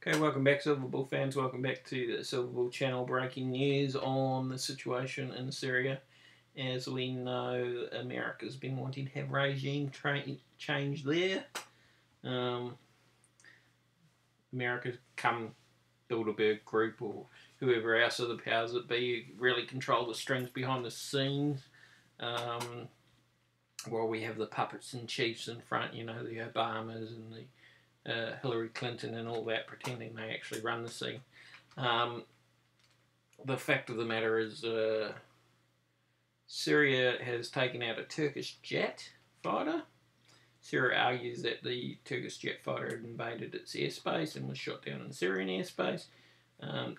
Okay, welcome back, Silver Bull fans. Welcome back to the Silver Bull channel. Breaking news on the situation in Syria. As we know, America's been wanting to have regime change there. America come Bilderberg Group or whoever else of the powers that be really control the strings behind the scenes. While we have the puppets and chiefs in front, you know, the Obamas and the Hillary Clinton and all that, pretending they actually run the scene. The fact of the matter is Syria has taken out a Turkish jet fighter. Syria argues that the Turkish jet fighter had invaded its airspace and was shot down in Syrian airspace.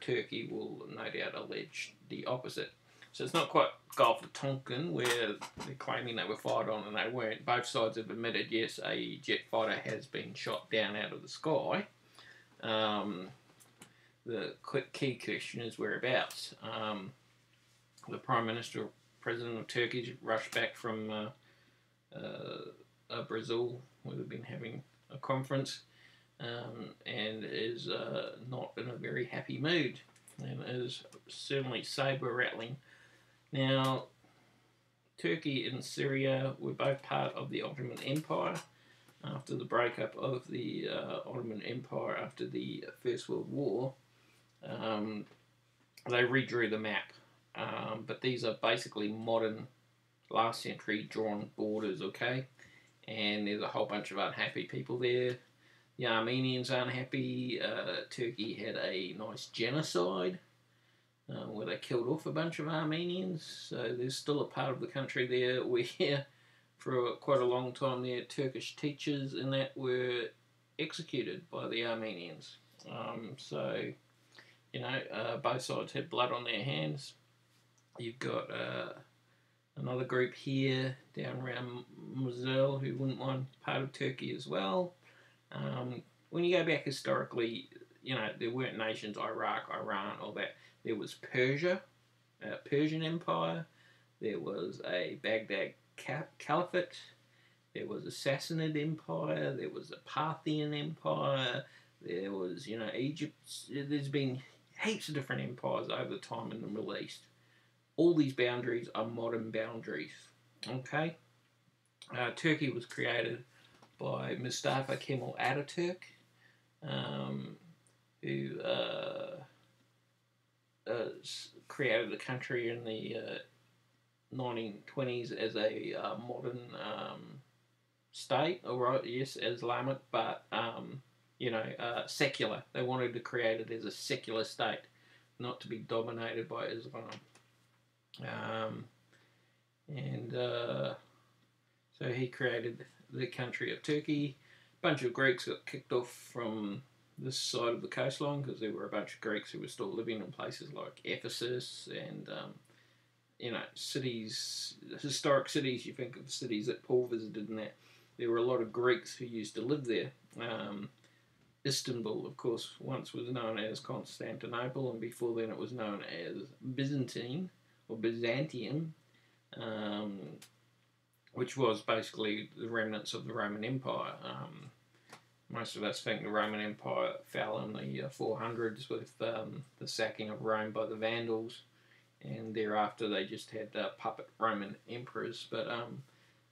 Turkey will no doubt allege the opposite. So it's not quite Gulf of Tonkin where they're claiming they were fired on and they weren't. Both sides have admitted, yes, a jet fighter has been shot down out of the sky. The key question is whereabouts. The Prime Minister, President of Turkey, rushed back from Brazil, where they've been having a conference, and is not in a very happy mood, and is certainly saber-rattling. Now, Turkey and Syria were both part of the Ottoman Empire. After the breakup of the Ottoman Empire after the First World War, they redrew the map. But these are basically modern, last century drawn borders, okay? And there's a whole bunch of unhappy people there. The Armenians are unhappy. Turkey had a nice genocide where they killed off a bunch of Armenians. So there's still a part of the country there where, for quite a long time there, Turkish teachers and that were executed by the Armenians. So, you know, both sides had blood on their hands. You've got another group here down around Mosul who wouldn't want part of Turkey as well. When you go back historically, you know, there weren't nations, Iraq, Iran, all that. There was Persia, Persian Empire. There was a Baghdad Caliphate. There was a Sassanid Empire. There was a Parthian Empire. There was, you know, Egypt. There's been heaps of different empires over the time in the Middle East. All these boundaries are modern boundaries. Okay? Turkey was created by Mustafa Kemal Ataturk, who created the country in the 1920s as a modern state. All right, yes, Islamic, but you know, secular. They wanted to create it as a secular state, not to be dominated by Islam. So he created the country of Turkey. A bunch of Greeks got kicked off from this side of the coastline because there were a bunch of Greeks who were still living in places like Ephesus and, you know, cities, historic cities. You think of cities that Paul visited and that. There were a lot of Greeks who used to live there. Istanbul, of course, once was known as Constantinople, and before then it was known as Byzantine, or Byzantium, which was basically the remnants of the Roman Empire. Most of us think the Roman Empire fell in the 400s with the sacking of Rome by the Vandals, and thereafter they just had puppet Roman emperors. But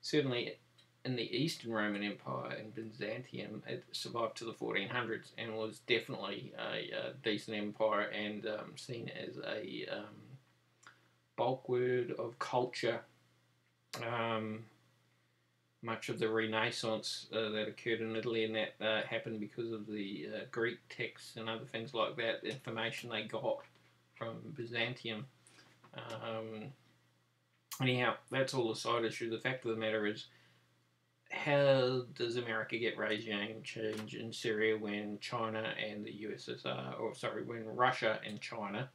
certainly in the Eastern Roman Empire in Byzantium, it survived to the 1400s and was definitely a decent empire and seen as a bulk word of culture. Much of the Renaissance that occurred in Italy and that happened because of the Greek texts and other things like that, the information they got from Byzantium. Anyhow, that's all a side issue. The fact of the matter is, how does America get regime change in Syria when China and the USSR, or sorry, when Russia and China,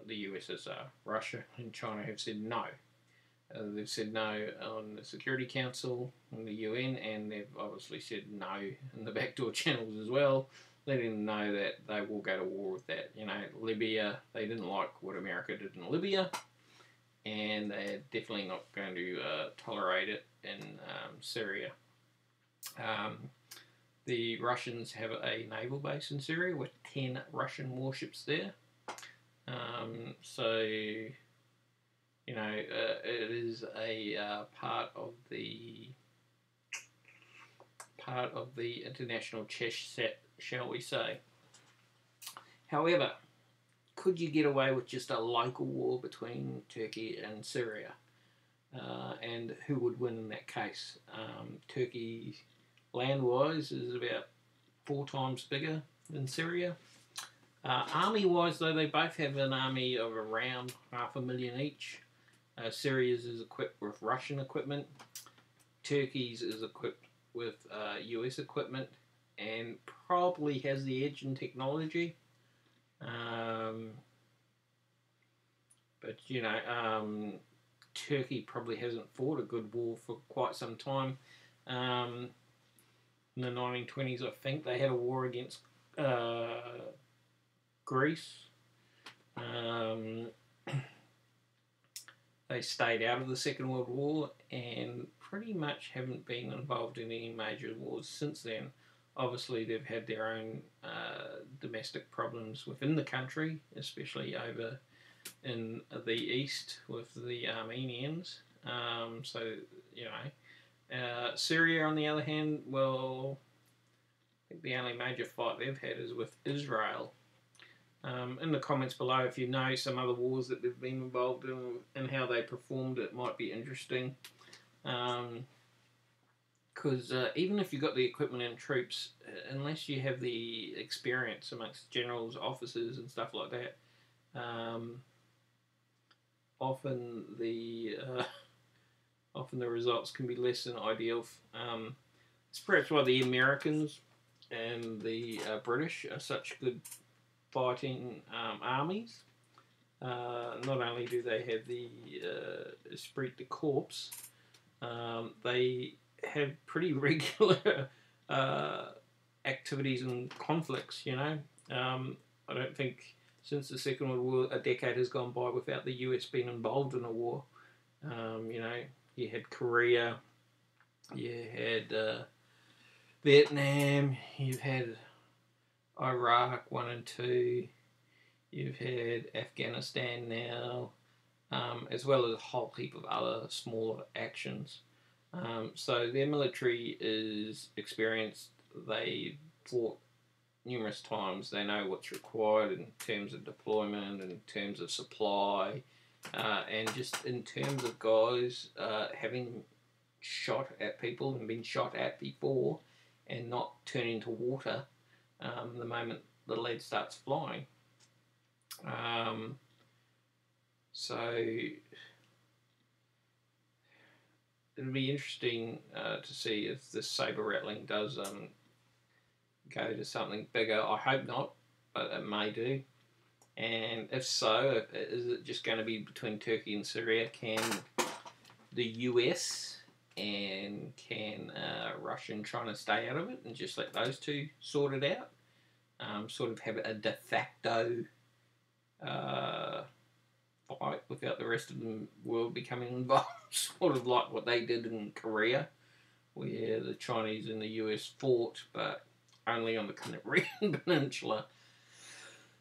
the USSR, Russia and China have said no. They've said no on the Security Council, on the UN, and they've obviously said no in the backdoor channels as well, letting them know that they will go to war with that. You know, Libya, they didn't like what America did in Libya, and they're definitely not going to tolerate it in Syria. The Russians have a naval base in Syria with 10 Russian warships there. So, it is a part of the international chess set, shall we say. However, could you get away with just a local war between Turkey and Syria? And who would win in that case? Turkey, land-wise, is about 4 times bigger than Syria. Army-wise, though, they both have an army of around 500,000 each. Syria's is equipped with Russian equipment. Turkey's is equipped with US equipment and probably has the edge in technology. But, Turkey probably hasn't fought a good war for quite some time. In the 1920s, I think, they had a war against Greece. They stayed out of the Second World War and pretty much haven't been involved in any major wars since then. Obviously, they've had their own domestic problems within the country, especially over in the east with the Armenians. Syria, on the other hand, well, I think the only major fight they've had is with Israel. In the comments below, if you know some other wars that they've been involved in and how they performed, it might be interesting. Because even if you've got the equipment and troops, unless you have the experience amongst generals, officers and stuff like that, often the results can be less than ideal. It's perhaps why the Americans and the British are such good fighting armies. Not only do they have the esprit de corps, they have pretty regular activities and conflicts, I don't think since the Second World War a decade has gone by without the US being involved in a war. You had Korea, you had Vietnam, you've had Iraq 1 and 2, you've had Afghanistan now, as well as a whole heap of other smaller actions. So their military is experienced. They fought numerous times. They know what's required in terms of deployment, in terms of supply, and just in terms of guys having shot at people and been shot at before and not turn into water the moment the lead starts flying. So it'll be interesting to see if this saber rattling does go to something bigger. I hope not, but it may do. And if so, is it just going to be between Turkey and Syria? Can the US and can Russia and China stay out of it and just let those two sort it out? Sort of have a de facto fight without the rest of the world becoming involved, sort of like what they did in Korea, where the Chinese and the US fought, but only on the Korean peninsula.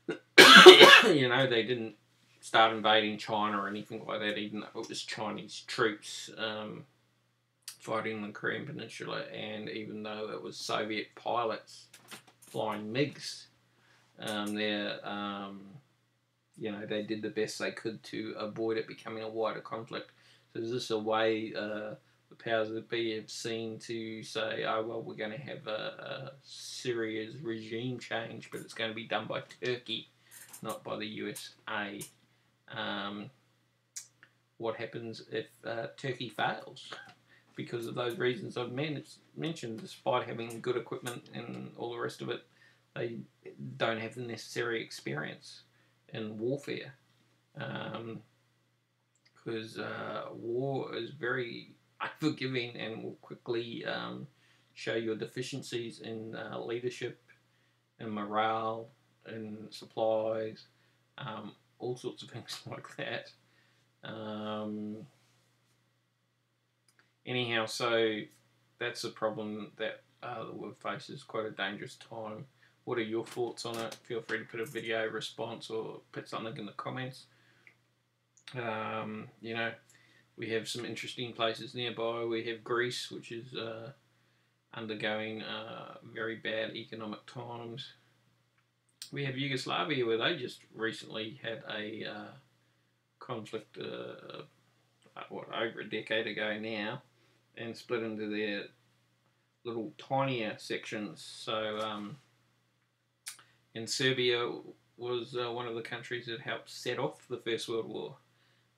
They didn't start invading China or anything like that, even though it was Chinese troops fighting the Korean peninsula, and even though it was Soviet pilots flying MiGs they did the best they could to avoid it becoming a wider conflict. So is this a way the powers that be have seen to say, oh, well, we're going to have a Syria's regime change, but it's going to be done by Turkey, not by the USA. What happens if Turkey fails? Because of those reasons I've mentioned, despite having good equipment and all the rest of it, they don't have the necessary experience in warfare. Because war is very unforgiving and will quickly show your deficiencies in leadership and morale and supplies, all sorts of things like that. Anyhow, so that's a problem that the world faces quite a dangerous time. What are your thoughts on it? Feel free to put a video response or put something in the comments. You know, we have some interesting places nearby. We have Greece, which is undergoing very bad economic times. We have Yugoslavia, where they just recently had a conflict, over a decade ago now, and split into their little tinier sections. So, and Serbia was one of the countries that helped set off the First World War.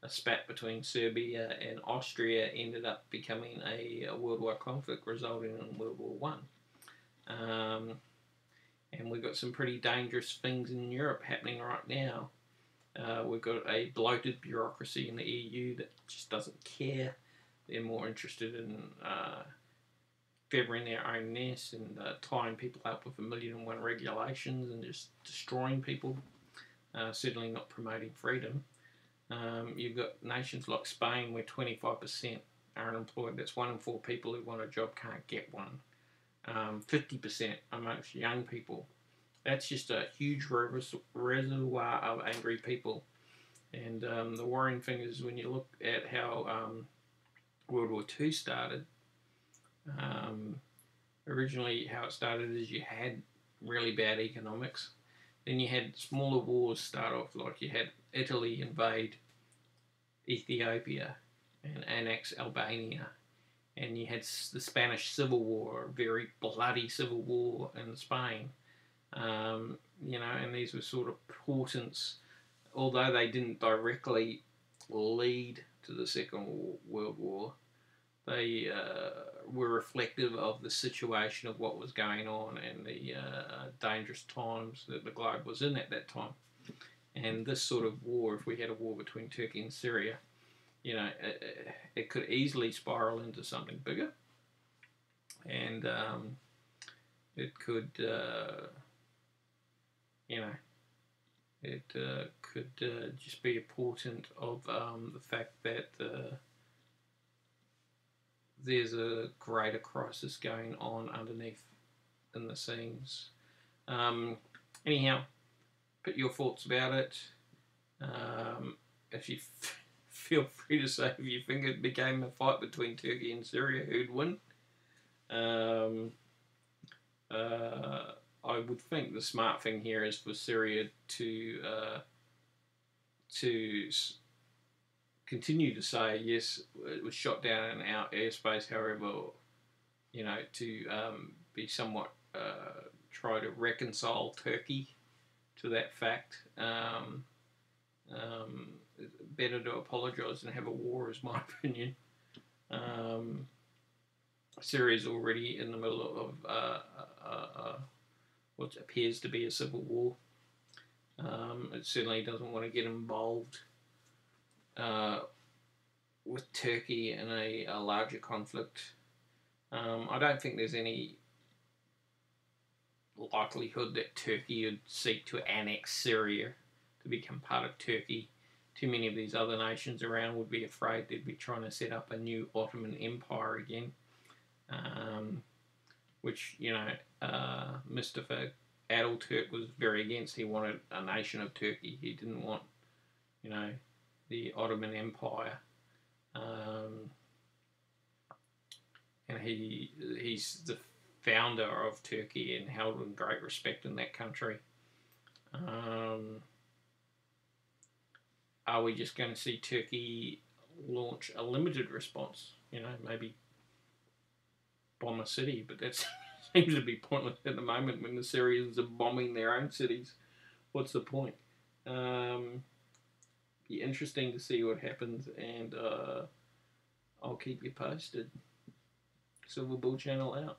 A spat between Serbia and Austria ended up becoming a worldwide conflict, resulting in World War One. And we've got some pretty dangerous things in Europe happening right now. We've got a bloated bureaucracy in the EU that just doesn't care. They're more interested in feathering their own nest and tying people up with 1,000,001 regulations and just destroying people. Certainly not promoting freedom. You've got nations like Spain where 25% are unemployed. That's 1 in 4 people who want a job can't get one. 50% amongst young people. That's just a huge reservoir of angry people. And the worrying thing is when you look at how World War II started, originally how it started is you had really bad economics. Then you had smaller wars start off, like you had Italy invade Ethiopia and annex Albania. And you had the Spanish Civil War, a very bloody civil war in Spain. You know, and these were sort of portents, although they didn't directly lead to the Second World War, they were reflective of the situation of what was going on and the dangerous times that the globe was in at that time. And this sort of war, if we had a war between Turkey and Syria, you know, it could easily spiral into something bigger. And it could, you know, it could just be a portent of the fact that there's a greater crisis going on underneath in the scenes. Anyhow, put your thoughts about it. If you feel free to say if you think it became a fight between Turkey and Syria, who'd win. I would think the smart thing here is for Syria to continue to say, yes, it was shot down in our airspace, however, you know, to be somewhat, try to reconcile Turkey to that fact. Better to apologise than have a war, is my opinion. Syria's already in the middle of what appears to be a civil war. It certainly doesn't want to get involved with Turkey in a larger conflict. I don't think there's any likelihood that Turkey would seek to annex Syria to become part of Turkey. Too many of these other nations around would be afraid they'd be trying to set up a new Ottoman Empire again, which, you know, Mustafa Ataturk was very against. He wanted a nation of Turkey. He didn't want, you know, the Ottoman Empire. And he's the founder of Turkey and held in great respect in that country. Are we just going to see Turkey launch a limited response? You know, maybe bomb a city, but that seems to be pointless at the moment when the Syrians are bombing their own cities. What's the point? Be interesting to see what happens, and I'll keep you posted. Silver Bull Channel out.